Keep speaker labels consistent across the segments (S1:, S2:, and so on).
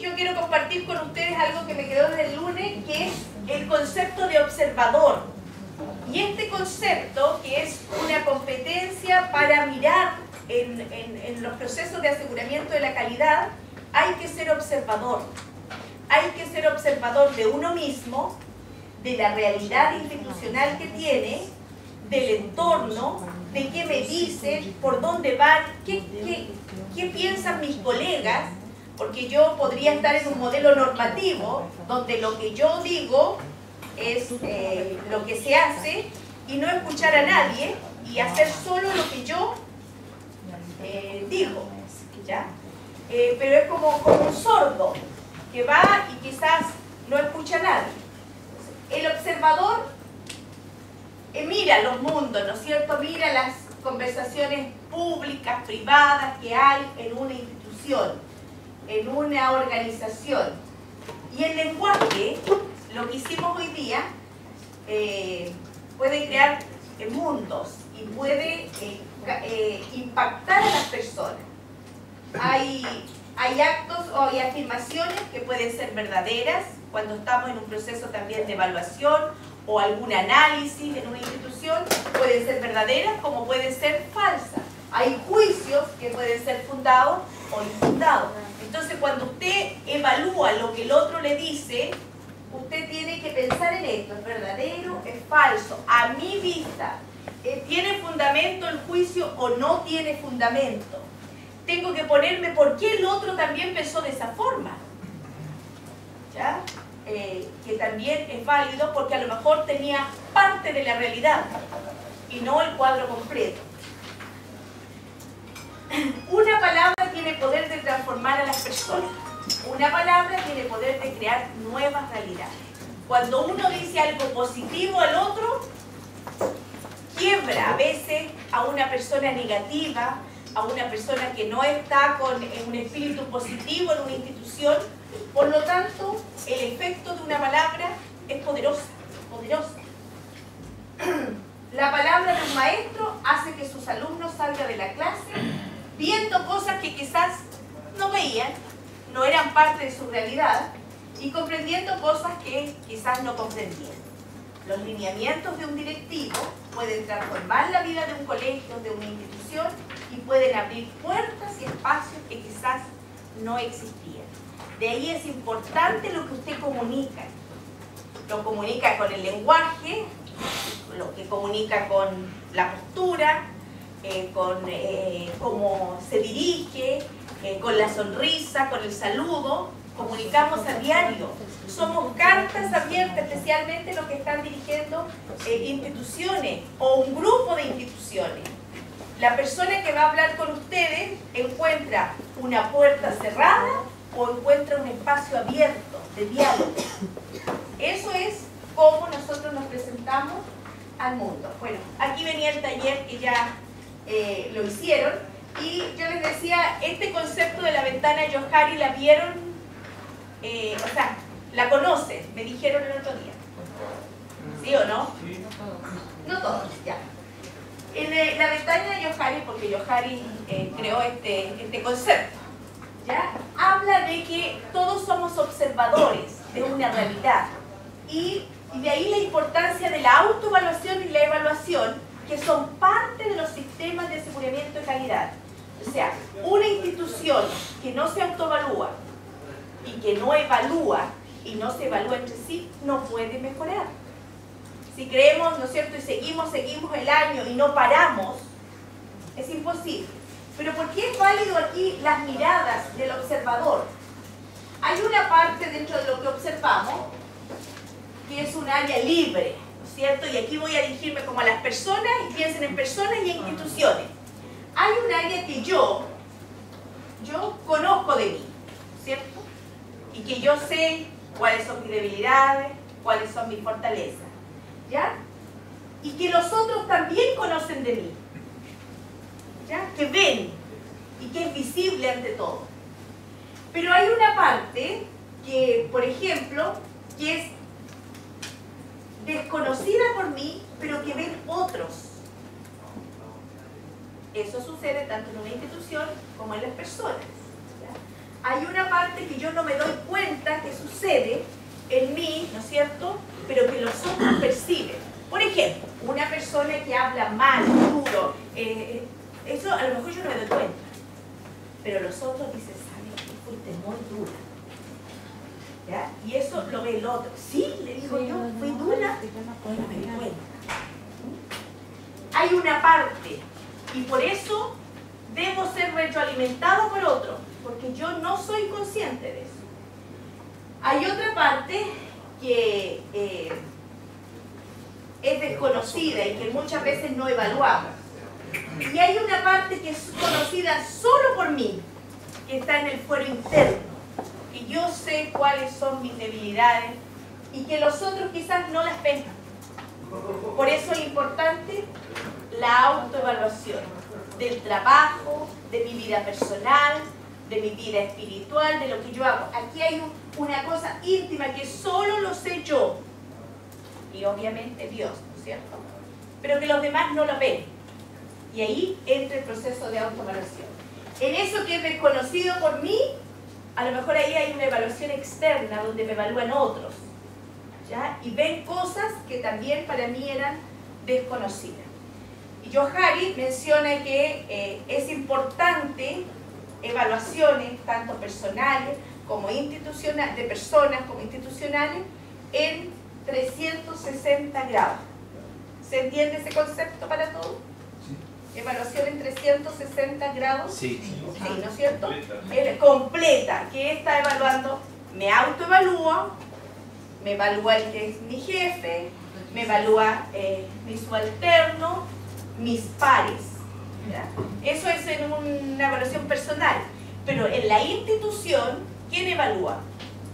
S1: yo quiero compartir con ustedes algo que me quedó desde el lunes, que es el concepto de observador. Y este concepto, que es una competencia para mirar en los procesos de aseguramiento de la calidad, hay que ser observador. Hay que ser observador de uno mismo, de la realidad institucional que tiene, del entorno, de qué me dicen, por dónde van, qué piensan mis colegas, porque yo podría estar en un modelo normativo donde lo que yo digo es lo que se hace y no escuchar a nadie y hacer solo lo que yo digo, ¿ya? Pero es como un sordo que va y quizás no escucha a nadie. El observador mira los mundos, ¿no es cierto? Mira las conversaciones públicas, privadas que hay en una institución, en una organización. Y el lenguaje, lo que hicimos hoy día, puede crear mundos y puede impactar a las personas. Hay actos o hay afirmaciones que pueden ser verdaderas cuando estamos en un proceso también de evaluación o algún análisis en una institución, pueden ser verdaderas como pueden ser falsas. Hay juicios que pueden ser fundados o infundados. Entonces, cuando usted evalúa lo que el otro le dice, usted tiene que pensar en esto: ¿es verdadero? ¿Es falso? A mi vista, ¿tiene fundamento el juicio o no tiene fundamento? Tengo que ponerme por qué el otro también pensó de esa forma, ¿ya? Que también es válido porque a lo mejor tenía parte de la realidad y no el cuadro completo. Una palabra tiene poder de transformar a las personas. Una palabra tiene poder de crear nuevas realidades. Cuando uno dice algo positivo al otro, quiebra a veces a una persona negativa, a una persona que no está con un espíritu positivo en una institución. Por lo tanto, el efecto de una palabra es poderosa, poderosa. La palabra de un maestro hace que sus alumnos salgan de la clase viendo cosas que quizás no veían, no eran parte de su realidad, y comprendiendo cosas que quizás no comprendían. Los lineamientos de un directivo pueden transformar la vida de un colegio, de una institución, y pueden abrir puertas y espacios que quizás no existían. De ahí es importante lo que usted comunica. Lo comunica con el lenguaje, lo que comunica con la postura, con cómo se dirige, con la sonrisa, con el saludo. Comunicamos a diario. Somos cartas abiertas, especialmente los que están dirigiendo instituciones o un grupo de instituciones. La persona que va a hablar con ustedes encuentra una puerta cerrada o encuentra un espacio abierto de diálogo. Eso es cómo nosotros nos presentamos al mundo. Bueno, aquí venía el taller que ya lo hicieron, y yo les decía, este concepto de la ventana Johari, ¿la vieron? O sea, ¿la conocen? Me dijeron el otro día. ¿Sí o no? Sí. No todos, ya. En la ventana de Johari, porque Johari creó este concepto, ¿ya? Habla de que todos somos observadores de una realidad, y de ahí la importancia de la autoevaluación y la evaluación, que son parte de los sistemas de aseguramiento de calidad. O sea, una institución que no se autoevalúa y que no evalúa y no se evalúa entre sí, no puede mejorar. Si creemos, ¿no es cierto?, y seguimos el año y no paramos, es imposible. Pero ¿por qué es válido aquí las miradas del observador? Hay una parte dentro de lo que observamos que es un área libre, ¿no es cierto? Y aquí voy a dirigirme como a las personas, y piensen en personas y en instituciones. Hay un área que yo conozco de mí, ¿cierto? Y que yo sé cuáles son mis debilidades, cuáles son mis fortalezas, ¿ya? Y que los otros también conocen de mí, ¿ya? Que ven y que es visible ante todo. Pero hay una parte que, por ejemplo, que es desconocida por mí, pero que ven otros. Eso sucede tanto en una institución como en las personas, ¿ya? Hay una parte que yo no me doy mal, duro, eso a lo mejor yo no me doy cuenta. Pero los otros dicen, ¿sabes qué? Fuiste muy dura. ¿Ya? Y eso lo ve el otro. Sí, le digo yo, fui dura, no me di cuenta. Hay una parte, y por eso debo ser retroalimentado por otro, porque yo no soy consciente de eso. Hay otra parte que es desconocida y que muchas veces no evaluamos. Y hay una parte que es conocida solo por mí, que está en el fuero interno, que yo sé cuáles son mis debilidades y que los otros quizás no las ven. Por eso es importante la autoevaluación del trabajo, de mi vida personal, de mi vida espiritual, de lo que yo hago. Aquí hay una cosa íntima que solo lo sé yo y obviamente Dios, ¿no es cierto? Pero que los demás no lo ven. Y ahí entra el proceso de autoevaluación. En eso que es desconocido por mí, a lo mejor ahí hay una evaluación externa donde me evalúan otros, ¿ya? Y ven cosas que también para mí eran desconocidas. Y Johari menciona que es importante evaluaciones tanto personales como institucionales, de personas como institucionales, en 360 grados. ¿Se entiende ese concepto para todos? Sí. Evaluación en 360 grados.
S2: Sí.
S1: Sí, ¿no es cierto? Completa. ¿Qué está evaluando? Me autoevalúo, me evalúa el que es mi jefe, me evalúa mi subalterno, mis pares. ¿Ya? Eso es en una evaluación personal. Pero en la institución, ¿quién evalúa?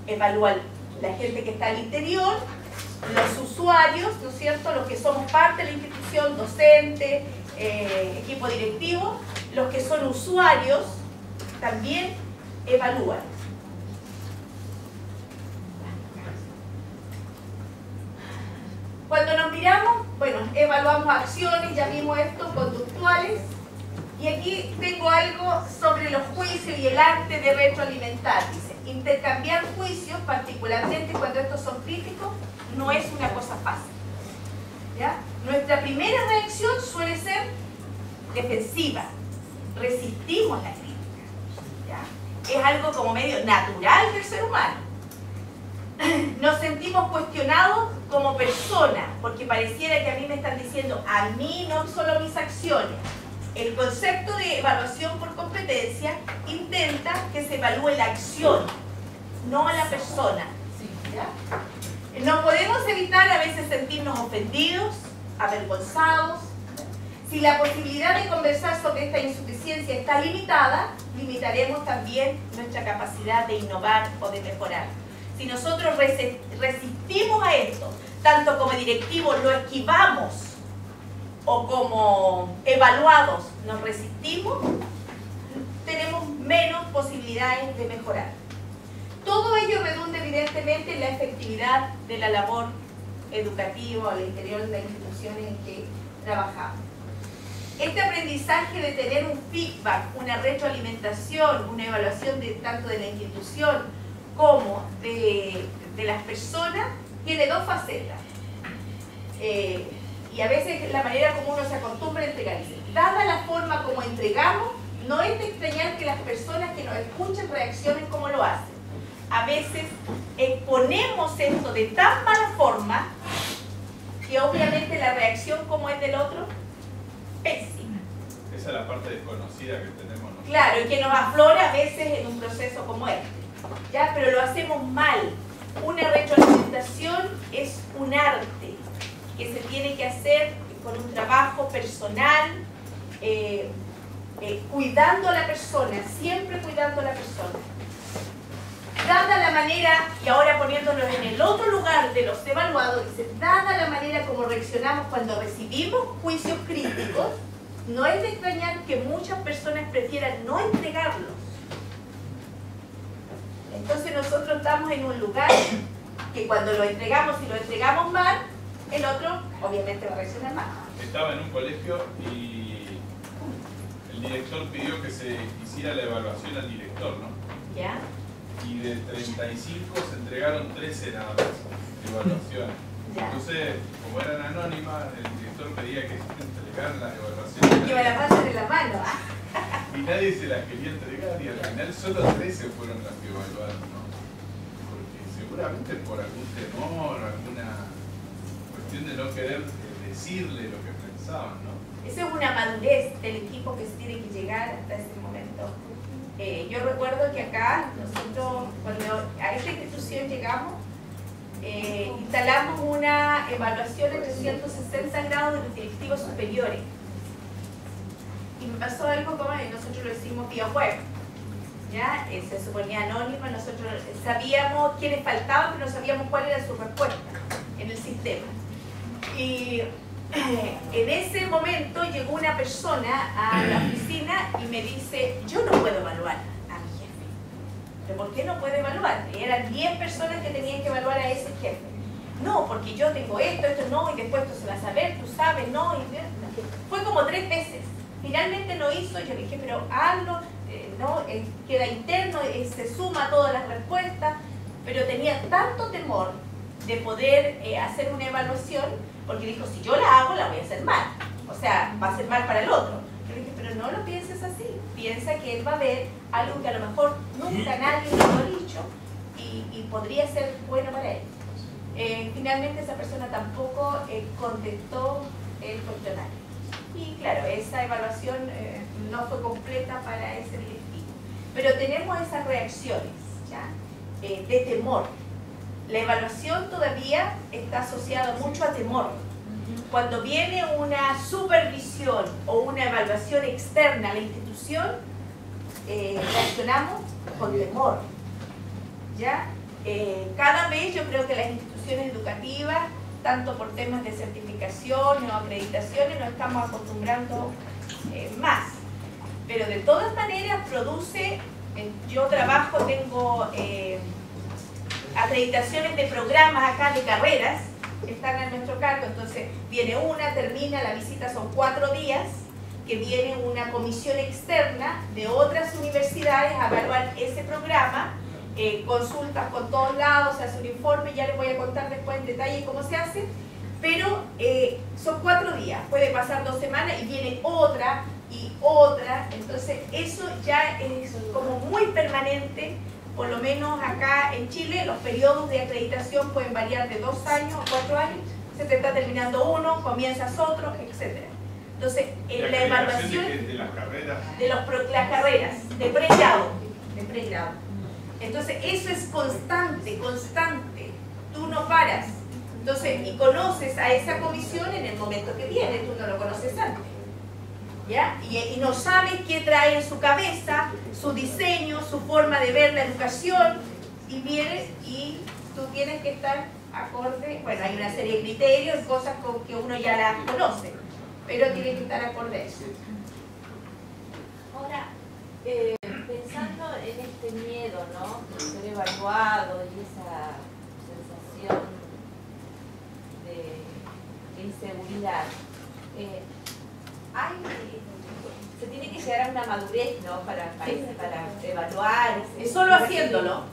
S1: Evalúa la gente que está al interior, los usuarios, ¿no es cierto? Los que somos parte de la institución, docente, equipo directivo, los que son usuarios también evalúan. Cuando nos miramos, bueno, evaluamos acciones, ya vimos esto, conductuales. Y aquí tengo algo sobre los juicios y el arte de retroalimentar. Dice, intercambiar juicios, particularmente cuando estos son críticos, no es una cosa fácil. ¿Ya? Nuestra primera reacción suele ser defensiva. Resistimos la crítica. ¿Ya? Es algo como medio natural del ser humano. Nos sentimos cuestionados como personas, porque pareciera que a mí me están diciendo, a mí no solo mis acciones. El concepto de evaluación por competencia intenta que se evalúe la acción, no a la persona. ¿Ya? No podemos evitar a veces sentirnos ofendidos, avergonzados. Si la posibilidad de conversar sobre esta insuficiencia está limitada, limitaremos también nuestra capacidad de innovar o de mejorar. Si nosotros resistimos a esto, tanto como directivos lo esquivamos o como evaluados nos resistimos, tenemos menos posibilidades de mejorar. Todo ello redunda evidentemente en la efectividad de la labor educativa al interior de las instituciones en que trabajamos. Este aprendizaje de tener un feedback, una retroalimentación, una evaluación tanto de la institución como de las personas, tiene dos facetas. Y a veces la manera como uno se acostumbra a entregar. Dada la forma como entregamos, no es de extrañar que las personas que nos escuchan reaccionen como lo hacen. A veces exponemos esto de tan mala forma que obviamente la reacción como es del otro, pésima.
S3: Esa es la parte desconocida que tenemos nosotros.
S1: Claro, y que nos aflora a veces en un proceso como este. ¿Ya? Pero lo hacemos mal. Una retroalimentación es un arte que se tiene que hacer con un trabajo personal, cuidando a la persona, siempre cuidando a la persona. Dada la manera, y ahora poniéndonos en el otro lugar de los evaluados, dice, dada la manera como reaccionamos cuando recibimos juicios críticos, no es de extrañar que muchas personas prefieran no entregarlos. Entonces nosotros estamos en un lugar que cuando lo entregamos y lo entregamos mal, el otro obviamente va a reaccionar mal.
S3: Estaba en un colegio y el director pidió que se hiciera la evaluación al director, ¿no?
S1: ¿Ya?
S3: Y de 35 se entregaron 13 nada más de evaluaciones. Entonces, como eran anónimas, el director pedía que se entregaran las evaluaciones.
S1: Que me la pasen en la mano.
S3: Y nadie se las quería entregar y al final solo 13 fueron las que evaluaron, ¿no? Porque seguramente por algún temor, alguna cuestión de no querer decirle lo que pensaban, ¿no?
S1: Esa es una madurez del equipo que se tiene que llegar hasta ese momento. Yo recuerdo que acá, nosotros, cuando a esta institución llegamos, instalamos una evaluación en 360 grados de los directivos superiores. Y me pasó algo como nosotros lo hicimos vía web. ¿Ya? Se suponía anónimo, nosotros sabíamos quiénes faltaban, pero no sabíamos cuál era su respuesta en el sistema. Y en ese momento llegó una persona a la oficina y me dice, yo no puedo evaluar a mi jefe. ¿Pero por qué no puede evaluar? Y eran 10 personas que tenían que evaluar a ese jefe. No, porque yo tengo esto no, y después tú se vas a ver, tú sabes, no. Fue como 3 veces. Finalmente lo hizo, yo le dije, pero hazlo, no, queda interno, se suma todas las respuestas, pero tenía tanto temor de poder hacer una evaluación, porque dijo, si yo la hago, la voy a hacer mal. O sea, va a ser mal para el otro. Yo le dije, pero no lo pienses así. Piensa que él va a ver algo que a lo mejor nunca nadie le ha dicho y podría ser bueno para él. Finalmente esa persona tampoco contestó el cuestionario. Y claro, esa evaluación no fue completa para ese directivo. Pero tenemos esas reacciones, ¿ya? De temor. La evaluación todavía está asociada mucho a temor. Cuando viene una supervisión o una evaluación externa a la institución, reaccionamos con temor, ¿ya? Cada vez yo creo que las instituciones educativas, tanto por temas de certificaciones o acreditaciones, nos estamos acostumbrando más. Pero de todas maneras produce, yo trabajo, tengo acreditaciones de programas acá de carreras, que están a nuestro cargo, entonces viene una, termina, la visita son 4 días, que viene una comisión externa de otras universidades a evaluar ese programa, consultas con todos lados, se hace un informe, ya les voy a contar después en detalle cómo se hace, pero son 4 días, puede pasar 2 semanas y viene otra y otra, entonces eso ya es como muy permanente. Por lo menos acá en Chile los periodos de acreditación pueden variar de 2 años a 4 años, se te está terminando uno, comienzas otro, etc. Entonces, en la evaluación
S3: de las carreras,
S1: las carreras, de pregrado, entonces eso es constante, tú no paras. Entonces, y conoces a esa comisión en el momento que viene, tú no lo conoces antes. ¿Ya? Y no sabes qué trae en su cabeza, su diseño, su forma de ver la educación, y vienes y tú tienes que estar acorde. Bueno, hay una serie de criterios, cosas que uno ya las conoce, pero tiene que estar acorde a eso.
S2: Ahora, pensando en este miedo, ¿no?, de ser evaluado y esa sensación de inseguridad, se tiene que llegar a una madurez, ¿no?, para evaluar.
S1: Solo haciéndolo.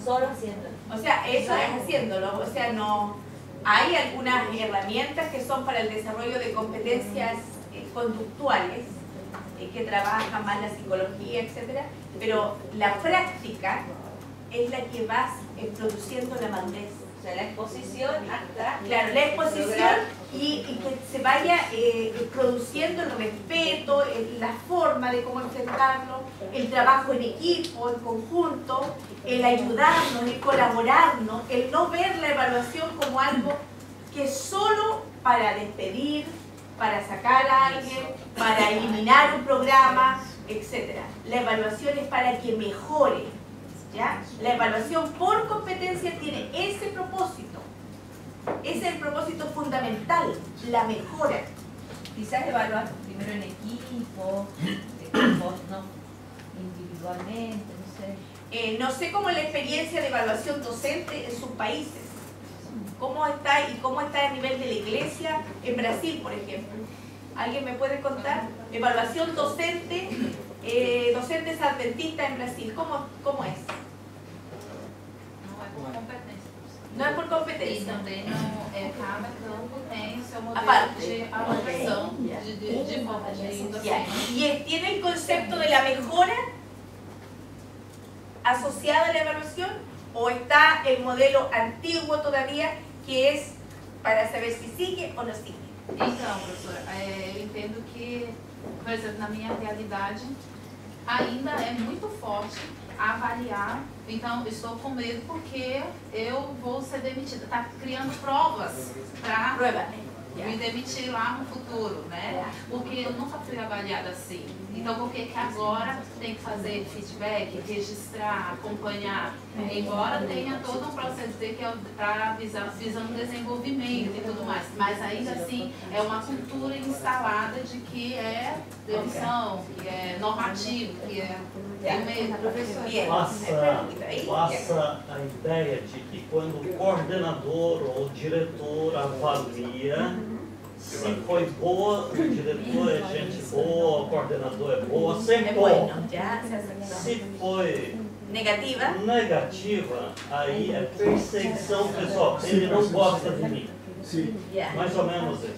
S2: Solo haciéndolo.
S1: O sea, eso es haciéndolo. O sea, no hay algunas herramientas que son para el desarrollo de competencias conductuales, que trabajan más la psicología, etcétera, pero la práctica es la que va produciendo la madurez.
S2: O sea, la exposición hasta...
S1: Claro, la exposición y que se vaya produciendo el respeto, la forma de cómo enfrentarlo, el trabajo en equipo, en conjunto, el ayudarnos, el colaborarnos, el no ver la evaluación como algo que es solo para despedir, para sacar a alguien, para eliminar un programa, etc. La evaluación es para que mejore. ¿Ya? La evaluación por competencia tiene ese propósito. Ese es el propósito fundamental, la mejora.
S2: Quizás evaluar primero en equipo, ¿no?, individualmente, no sé.
S1: No sé cómo es la experiencia de evaluación docente en sus países. ¿Cómo está y cómo está el nivel de la iglesia en Brasil, por ejemplo? ¿Alguien me puede contar? Evaluación docente, docentes adventistas en Brasil, ¿cómo es? No es por competencia. competencia.
S4: E também cada campo tem o seu modelo
S1: Aparte.
S4: de avaliação, de forma de
S1: Ya.
S4: docente.
S1: Y tiene el concepto de la mejora asociada a la evaluación, o está el modelo antiguo todavía, que es para saber si sigue o no sigue.
S4: Então, professora, eu entendo que, por exemplo, na minha realidade, ainda é muito forte avaliar. Então, estou com medo porque eu vou ser demitida. Está criando provas para
S1: Prueba.
S4: me demitir lá no futuro, né? Porque eu nunca fui avaliada assim. Então, por que que agora tem que fazer feedback, registrar, acompanhar? Embora tenha todo um processo que é para visando desenvolvimento e tudo mais. Mas ainda assim, é uma cultura instalada de que é demissão, que é normativo, que é meio professor.
S1: Bien.
S5: Passa a ideia de que quando o coordenador ou o diretor avalia, se foi boa, o diretor é gente boa, o coordenador é boa,
S1: Es
S5: sempre bom.
S1: bueno, ya se hace.
S5: Se foi
S1: Negativa.
S5: negativa, aí é perseguição pessoal. Ele não gosta de mim.
S6: Sim.
S1: Ya.
S5: Mais ou menos isso.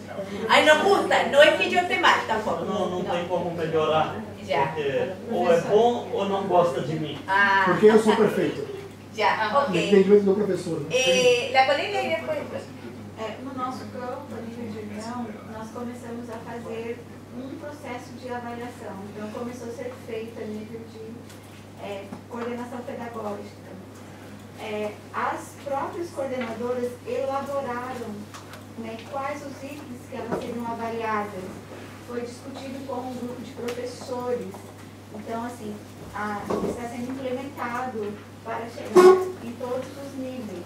S1: Ay, nos gusta, no es que yo esté mal tampoco.
S5: Não tem como melhorar.
S1: Já.
S5: Porque ou é bom ou não gosta de mim.
S1: Ah,
S6: Porque eu sou perfeito.
S1: ya,
S6: No
S1: ok.
S6: entendimento do professor. Né?
S1: La colega y después.
S7: No nosso campo, a nível de União, nós começamos a fazer um processo de avaliação. Então, começou a ser feito a nível de coordenação pedagógica. As próprias coordenadoras elaboraram, né, quais os itens que elas seriam avaliadas. Foi discutido com um grupo de professores. Então, assim, está sendo implementado para chegar em todos os níveis.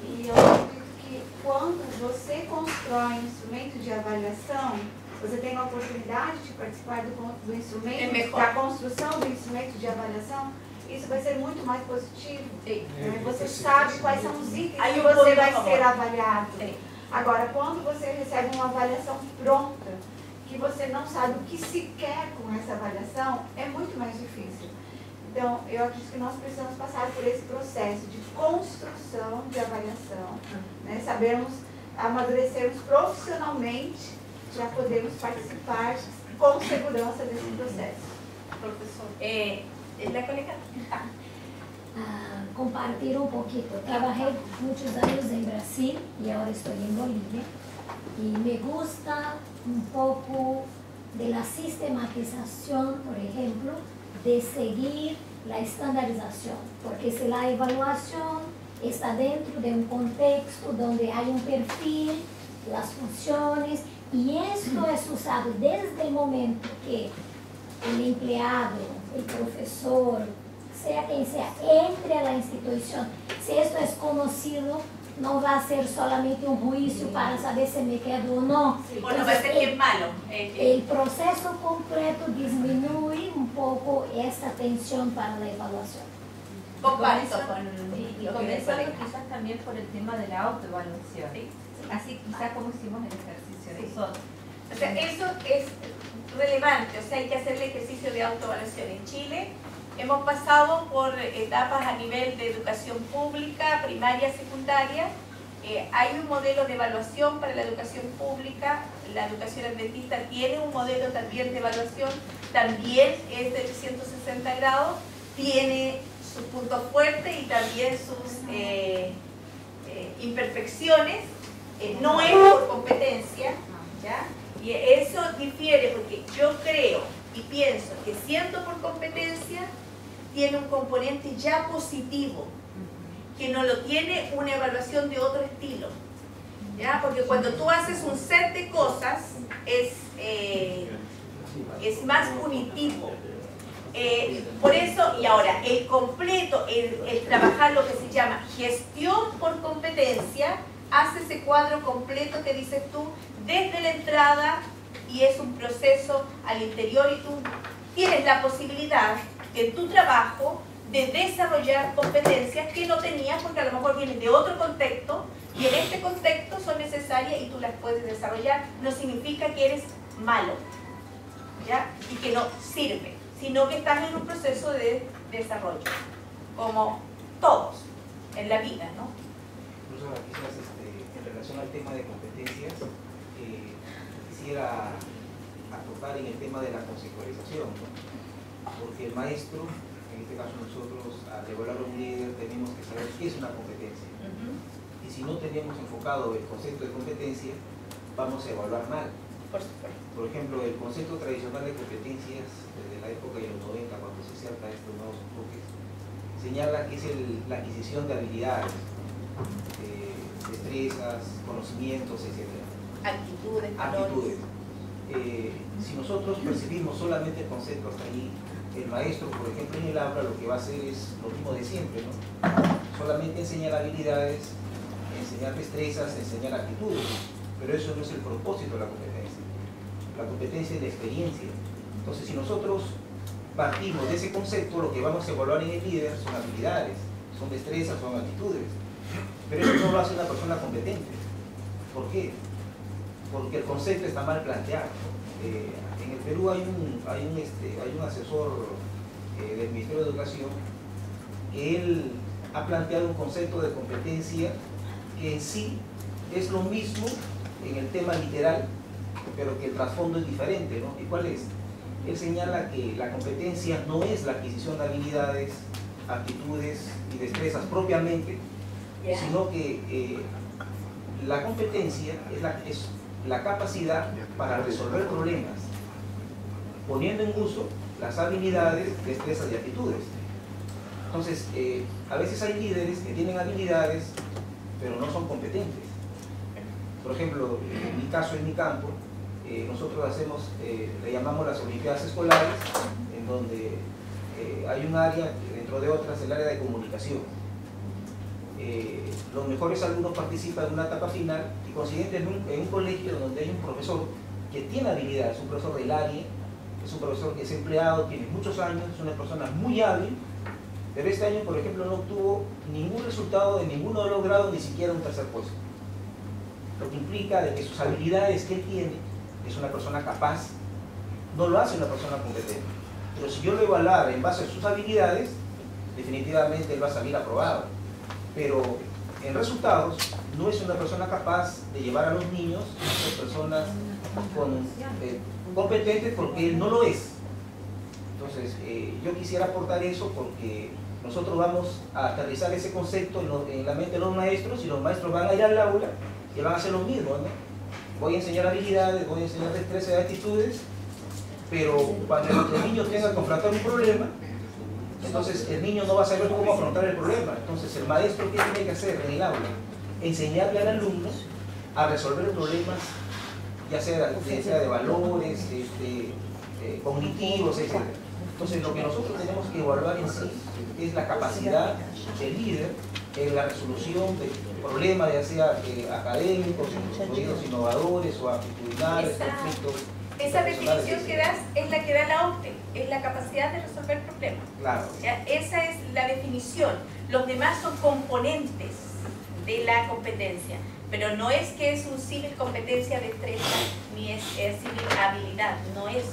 S7: E eu acredito que quando você constrói um instrumento de avaliação, você tem a oportunidade de participar do instrumento, da construção do instrumento de avaliação, isso vai ser muito mais positivo. Né? Você sabe quais são os itens que você vai ser avaliado. Agora, quando você recebe uma avaliação pronta, que você não sabe o que se quer com essa avaliação, é muito mais difícil. Então, eu acredito que nós precisamos passar por esse processo de construção de avaliação, né? Sabermos amadurecermos profissionalmente para podermos participar com segurança desse processo.
S1: Profesor. La colega.
S8: Compartir un poquito. Trabajé muchos años en Brasil y ahora estoy en Bolivia. Y me gusta un poco de la sistematización, por ejemplo, de seguir la estandarización. Porque si la evaluación está dentro de un contexto donde hay un perfil, las funciones, y esto es usado desde el momento que el empleado, el profesor, sea quien sea, entre a la institución. Si esto es conocido, no va a ser solamente un juicio para saber si me quedo o no.
S1: Bueno, va a ser bien malo.
S8: El proceso completo disminuye un poco esta tensión para la evaluación.
S1: Comparto
S2: Y
S1: con lo que
S2: comenzando
S1: colega.
S2: quizás también por el tema de la autoevaluación. Así quizás como hicimos el ejercicio
S1: Sí.
S2: nosotros.
S1: O sea, eso es relevante, o sea, hay que hacer el ejercicio de autoevaluación. En Chile hemos pasado por etapas a nivel de educación pública, primaria, secundaria. Hay un modelo de evaluación para la educación pública. La educación adventista tiene un modelo también de evaluación, también es de 360 grados, tiene sus puntos fuertes y también sus imperfecciones. No es por competencia, ¿ya? Y eso difiere porque yo creo y pienso que siendo por competencia tiene un componente ya positivo, que no lo tiene una evaluación de otro estilo, ¿ya? Porque cuando tú haces un set de cosas es más punitivo. Por eso, y ahora, el completo, el trabajar lo que se llama gestión por competencia, hace ese cuadro completo que dices tú desde la entrada y es un proceso al interior y tú tienes la posibilidad en tu trabajo de desarrollar competencias que no tenías porque a lo mejor vienen de otro contexto y en este contexto son necesarias y tú las puedes desarrollar. No significa que eres malo, ¿ya? Y que no sirve, sino que estás en un proceso de desarrollo, como todos en la vida, ¿no?
S9: profesora, quizás en relación al tema de competencias, quisiera acotar en el tema de la conceptualización, ¿no? Porque el maestro, en este caso nosotros, al evaluar a un líder, tenemos que saber qué es una competencia. Y si no tenemos enfocado el concepto de competencia, vamos a evaluar mal. Por ejemplo, el concepto tradicional de competencias desde la época de los 90, cuando se inserta estos nuevos enfoques, señala que es la adquisición de habilidades, destrezas, conocimientos, etc.
S1: Actitudes, valores.
S9: Si nosotros percibimos solamente el concepto hasta ahí, el maestro, por ejemplo, en el aula lo que va a hacer es lo mismo de siempre, ¿no? Solamente enseñar habilidades, enseñar destrezas, enseñar actitudes, pero eso no es el propósito de la competencia. La competencia es la experiencia. Entonces, si nosotros partimos de ese concepto, lo que vamos a evaluar en el líder son habilidades, son destrezas, son actitudes, pero eso no lo hace una persona competente. ¿Por qué? Porque el concepto está mal planteado. En el Perú hay un asesor del Ministerio de Educación que él ha planteado un concepto de competencia que en sí es lo mismo en el tema literal, pero que el trasfondo es diferente, ¿no? ¿Y cuál es? Él señala que la competencia no es la adquisición de habilidades, actitudes y destrezas propiamente, sino que la competencia es la capacidad para resolver problemas, poniendo en uso las habilidades, destrezas y actitudes. Entonces, a veces hay líderes que tienen habilidades, pero no son competentes. Por ejemplo, en mi caso, en mi campo, nosotros hacemos, le llamamos las olimpiadas escolares, en donde hay un área, dentro de otras, el área de comunicación. Los mejores alumnos participan en una etapa final y consiguiente en un colegio donde hay un profesor que tiene habilidades, es un profesor del área, es un profesor que es empleado, tiene muchos años, es una persona muy hábil, pero este año, por ejemplo, no obtuvo ningún resultado de ninguno de los grados, ni siquiera un tercer puesto. Lo que implica de que sus habilidades que él tiene, es una persona capaz, no lo hace una persona competente. Pero si yo lo evaluara en base a sus habilidades, definitivamente él va a salir aprobado. Pero en resultados, no es una persona capaz de llevar a los niños, a ser personas competentes, porque él no lo es. Entonces, yo quisiera aportar eso porque nosotros vamos a aterrizar ese concepto en la mente de los maestros, y los maestros van a ir al aula y van a hacer lo mismo, ¿no? Voy a enseñar habilidades, voy a enseñar destrezas y actitudes, pero cuando el niño tenga que afrontar un problema, entonces el niño no va a saber cómo afrontar el problema. Entonces el maestro, ¿qué tiene que hacer en el aula? Enseñarle al alumno a resolver problemas, ya sea de valores, cognitivos, etc. Entonces lo que nosotros tenemos que evaluar en sí es la capacidad del líder en la resolución de problemas, ya sea académicos, proyectos innovadores o actitudinales, conflictos.
S1: Esa definición que das es la que da la OCDE, es la capacidad de resolver problemas.
S9: Claro.
S1: ¿Ya? Esa es la definición. Los demás son componentes de la competencia, pero no es que es un civil competencia destreza, ni es civil habilidad, no es.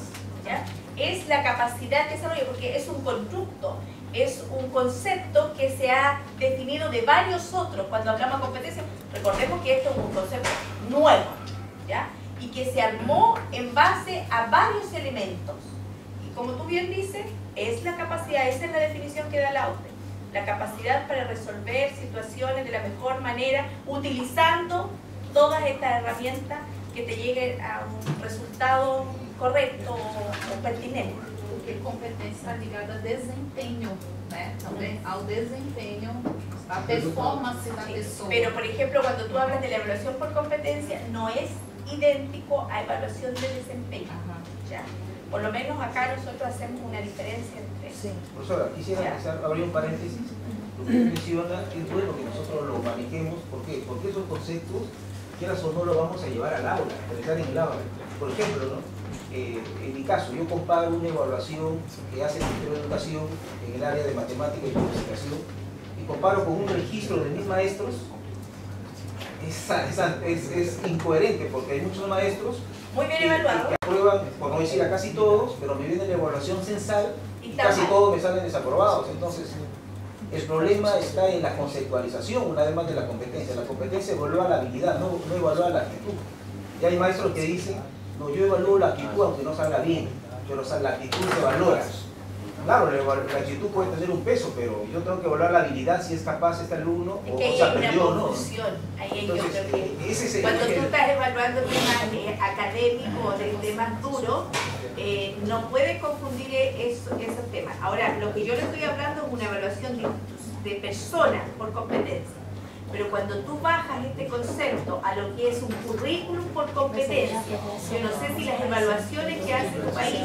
S1: ¿Ya? Es la capacidad de desarrollo, porque es un constructo, es un concepto que se ha definido de varios otros. Cuando hablamos de competencia, recordemos que esto es un concepto nuevo, ¿ya? Y que se armó en base a varios elementos. Y como tú bien dices, es la capacidad, esa es la definición que da la OCDE, la capacidad para resolver situaciones de la mejor manera, utilizando todas estas herramientas que te lleguen a un resultado correcto o pertinente.
S4: Porque competência está ligada a desempenho, né? Também ao desempenho, a performance da pessoa.
S1: Pero, por ejemplo, cuando tú hablas de la evaluación por competencia, no es idéntico a evaluación de desempeño. ¿Ya? Por lo menos acá nosotros hacemos una diferencia entre eso.
S9: Profesora, quisiera abrir un paréntesis. Lo que menciona es bueno que nosotros lo manejemos. ¿Por qué? Porque esos conceptos, quieras o no, lo vamos a llevar al aula, a realizar en el aula. Por ejemplo, ¿no? En mi caso, yo comparo una evaluación que hace el Ministerio de Educación en el área de matemática y investigación y comparo con un registro de mis maestros. Es incoherente, porque hay muchos maestros
S1: muy bien evaluados
S9: que aprueban, por no decir a casi todos, pero me viene la evaluación censal y casi todos me salen desaprobados. Entonces, El problema está en la conceptualización, una vez más, de la competencia. La competencia evalúa la habilidad, no evalúa la actitud. Y hay maestros que dicen, no, yo evalúo la actitud aunque no salga bien, pero la actitud se valora. Claro, la actitud puede tener un peso, pero yo tengo que evaluar la habilidad, si es capaz este alumno
S1: es
S9: o
S1: que
S9: se
S1: hay
S9: aprendió o
S1: una
S9: no.
S1: confusión. Ahí yo
S9: Entonces,
S1: creo que
S9: ese es el
S1: cuando tú
S9: el-
S1: estás evaluando temas académicos, de temas duros, no puedes confundir esos temas. Ahora, lo que yo le estoy hablando es una evaluación de personas por competencia. Pero cuando tú bajas este concepto a lo que es un currículum por competencia, yo no sé si las evaluaciones que hace tu país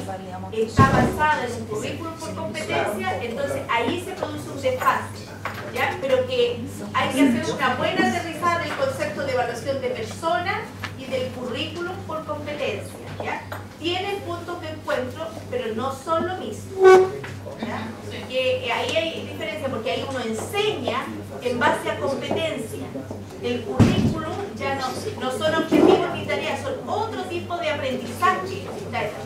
S1: está basada en un currículum por competencia, entonces ahí se produce un desfase, ¿ya? Pero que hay que hacer una buena aterrizada del concepto de evaluación de personas y del currículum por competencia, ¿ya? Tienen puntos de encuentro, pero no son lo mismo, ¿ya? Que ahí hay diferencia, porque ahí uno enseña en base a competencia. El currículum ya no son objetivos ni tareas, son otro tipo de aprendizaje.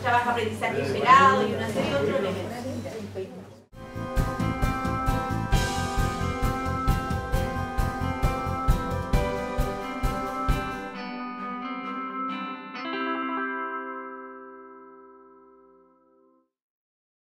S1: Trabaja aprendizaje esperado y una serie de otros elementos.